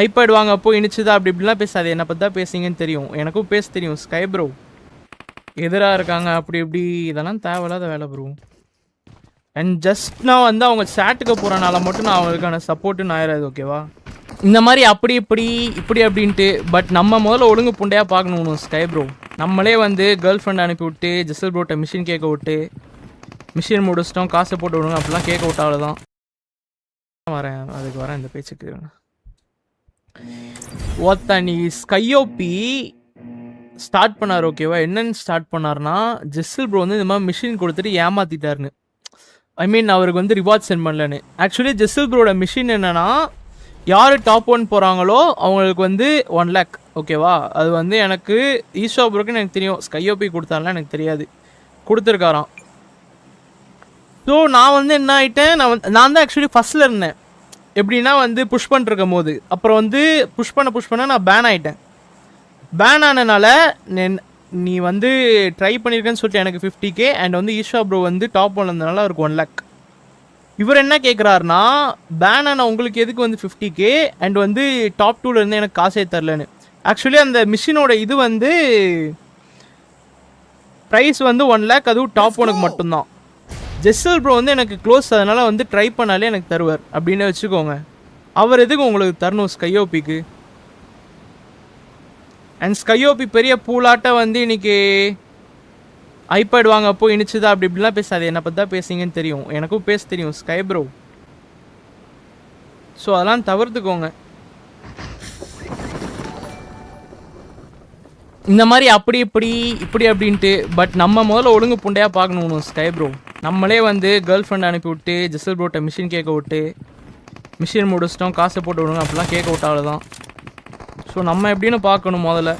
IPad வாங்க அப்போ இனிச்சுதா அப்படி இப்படிலாம் பேசாது. என்னை பற்றி தான் பேசுங்கன்னு தெரியும், எனக்கும் பேச தெரியும். ஸ்கை ப்ரோ எதிராக இருக்காங்க அப்படி இப்படி, இதெல்லாம் தேவையில்லாத வேலை ப்ரோ. அண்ட் ஜஸ்ட் நான் வந்து அவங்க சேட்டுக்கு போகிறனால மட்டும் நான் அவங்களுக்கான சப்போர்ட்டுன்னு ஆயிடாது, ஓகேவா? இந்த மாதிரி அப்படி இப்படி இப்படி அப்படின்ட்டு. பட் நம்ம முதல்ல ஒழுங்கு புண்டையாக பார்க்கணும் ஸ்கை ப்ரோ. நம்மளே வந்து கேர்ள் ஃப்ரெண்ட் அனுப்பி விட்டு ஜெசல் ப்ரோட்ட மிஷின் கேட்க விட்டு மிஷின் முடிச்சிட்டோம் காசை போட்டு விடுங்க அப்படிலாம் கேட்க விட்டால தான் வரேன் இந்த பேச்சுக்கு. நீ ஸ்கையோபி ஸ்டார்ட் பண்ணார், ஓகேவா? என்னன்னு ஸ்டார்ட் பண்ணார்னா, ஜெசல் ப்ரோ வந்து இந்த மாதிரி மிஷின் கொடுத்துட்டு ஏமாத்திட்டாருன்னு. ஐ மீன் அவருக்கு வந்து ரிவார்ட் சென்ட் பண்ணலன்னு. ஆக்சுவலி ஜெசல் ப்ரோட மிஷின் என்னன்னா, யார் டாப் 1 போகிறாங்களோ அவங்களுக்கு வந்து 1 lakh, ஓகேவா? அது வந்து எனக்கு ஈஷா ப்ரோக்குன்னு எனக்கு தெரியும், ஸ்கையோபி கொடுத்தாலாம் எனக்கு தெரியாது, கொடுத்துருக்காராம். ஸோ நான் வந்து என்ன ஆகிட்டேன், நான் தான் ஆக்சுவலி ஃபஸ்ட்டில் இருந்தேன். எப்படின்னா வந்து புஷ் பண்ணிருக்கும் போது, அப்புறம் வந்து புஷ் பண்ண நான் பேன் ஆகிட்டேன். பேன் ஆனதுனால நீ வந்து ட்ரை பண்ணியிருக்கேன்னு சொல்லிட்டு எனக்கு 50K அண்ட் வந்து ஈஷா ப்ரோ வந்து டாப் 1 இருந்ததுனால அவருக்கு 1 lakh. இவர் என்ன கேட்குறாருனா, பேன் ஆன உங்களுக்கு எதுக்கு வந்து 50K அண்ட் வந்து டாப் 2ல இருந்து எனக்கு காசே தரலன்னு. ஆக்சுவலி அந்த மிஷினோட இது வந்து ப்ரைஸ் வந்து 1 lakh, அதுவும் டாப் 1க்கு மட்டும்தான். ஜெசல் ப்ரோ வந்து எனக்கு க்ளோஸ், அதனால் வந்து ட்ரை பண்ணாலே எனக்கு தருவார் அப்படின்னு வச்சுக்கோங்க. அவர் எதுக்கு உங்களுக்கு தரணும் ஸ்கையோபிக்கு? அண்ட் ஸ்கையோபி பெரிய பூலாட்ட வந்து இன்னைக்கு ஐபேட் வாங்க அப்போ இனிச்சுதா அப்படி இப்படிலாம் பேசாது. என்னை பற்றி தான் பேசுங்கன்னு தெரியும், எனக்கும் பேச தெரியும் ஸ்கை ப்ரோ. ஸோ அதெல்லாம் தவிர்த்துக்கோங்க. இந்த மாதிரி அப்படி இப்படி இப்படி அப்படின்ட்டு. பட் நம்ம முதல்ல ஒழுங்கு புண்டையாக பார்க்கணும் ஸ்கை ப்ரோ. நம்மளே வந்து கேர்ள் ஃப்ரெண்ட் அனுப்பி விட்டு ஜெசல் ப்ரோட்ட மிஷின் கேட்க விட்டு மிஷின் முடிச்சிட்டோம் காசை போட்டு விடுங்க அப்படிலாம் கேட்க விட்டால தான். ஸோ நம்ம எப்படின்னு பார்க்கணும் முதல்ல,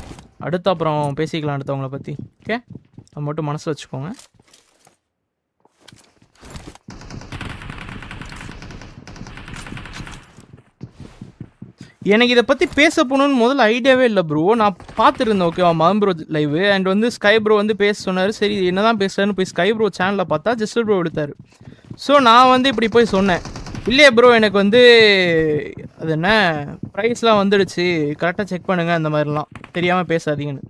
அடுத்து அப்புறம் பேசிக்கலாம் அடுத்தவங்கள பற்றி, ஓகே? அது மட்டும் மனசில் வச்சுக்கோங்க. எனக்கு இதை பற்றி பேச போகணுன்னு முதல்ல ஐடியாவே இல்லை ப்ரோ. நான் பார்த்துருந்தேன், ஓகேவா, மதம் ப்ரோ லைவ் அண்ட் வந்து ஸ்கை ப்ரோ வந்து பேச சொன்னார். சரி என்ன தான் பேசுகிறாருன்னு போய் ஸ்கை ப்ரோ சேனலில் பார்த்தா ஜெசல் ப்ரோ எடுத்தார். ஸோ நான் வந்து இப்படி போய் சொன்னேன், இல்லையே ப்ரோ எனக்கு வந்து அது என்ன ப்ரைஸ்லாம் வந்துடுச்சு, கரெக்டாக செக் பண்ணுங்கள், அந்த மாதிரிலாம் தெரியாமல் பேசாதீங்கன்னு.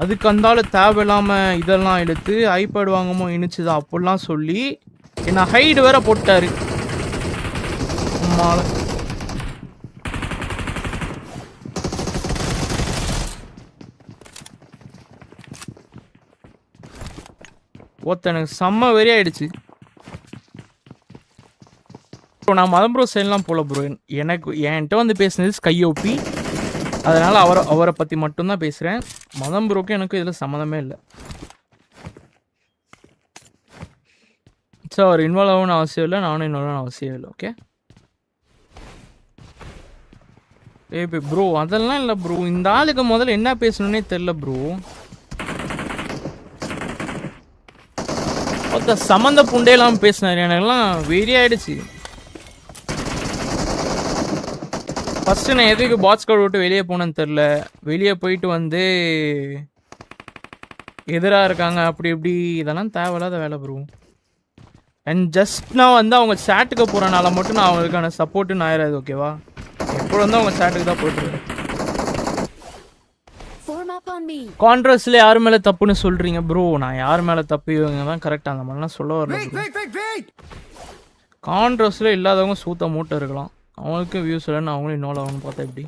அதுக்கு அந்தாலும் தேவையில்லாமல் இதெல்லாம் எடுத்து ஐபேட் வாங்கமோ இனிச்சுதான் அப்படிலாம் சொல்லி என்ன ஹைடு வேற போட்டாரு. எனக்கு செம்ம வெறி ஆயிடுச்சு. இப்போ நான் மதம் ப்ரோ சைட்லாம் போல ப்ரோ. எனக்கு என்கிட்ட வந்து பேசுனது ஸ்கையோபி, அதனால் அவரை பற்றி மட்டும்தான் பேசுகிறேன். மதம் ப்ரோக்கு எனக்கு இதில் சம்மந்தமே இல்லை. ஸோ அவர் இன்வால்வ் ஆகணும்னு அவசியம் இல்லை, நானும் இன்வால்வ் ஆகணும் அவசியம் இல்லை, ஓகே? ஏபி ப்ரோ அதெல்லாம் இல்லை ப்ரோ. இந்த ஆளுக்கு முதல்ல என்ன பேசணுன்னே தெரில ப்ரோ. சம்மந்த புண்டையெல்லாம் பேசினார், எனக்கெல்லாம் வெறி ஆயிடுச்சு. ஃபஸ்ட்டு நான் எதுக்கு பாட்ஸ் கார்டு விட்டு வெளியே போனேன்னு தெரில. வெளியே போயிட்டு வந்து எதிராக இருக்காங்க அப்படி இப்படி, இதெல்லாம் தேவையில்லாத வேலை ப்ரோ. அண்ட் ஜஸ்ட் நான் வந்து அவங்க சேட்டுக்கு போகிறனால மட்டும் நான் அவங்களுக்கான சப்போர்ட்டுன்னு ஆயிடாது, ஓகேவா? எப்போ வந்து அவங்க சேட்டுக்கு தான் போயிட்டுருக்கேன். கான்ட்ரவர்ஸில் யார் மேலே தப்புன்னு சொல்கிறீங்க ப்ரோ? நான் யார் மேலே தப்பு, இவங்க தான் கரெக்டாக, அந்த மாதிரிலாம் சொல்ல வரல. கான்ட்ரவர்ஸில் இல்லாதவங்க சூத்த மூட்டை இருக்கலாம், அவங்களுக்கும் வியூஸ் இல்லைன்னு அவங்களும் இன்வால்வ் ஆகணும்னு பார்த்தா எப்படி?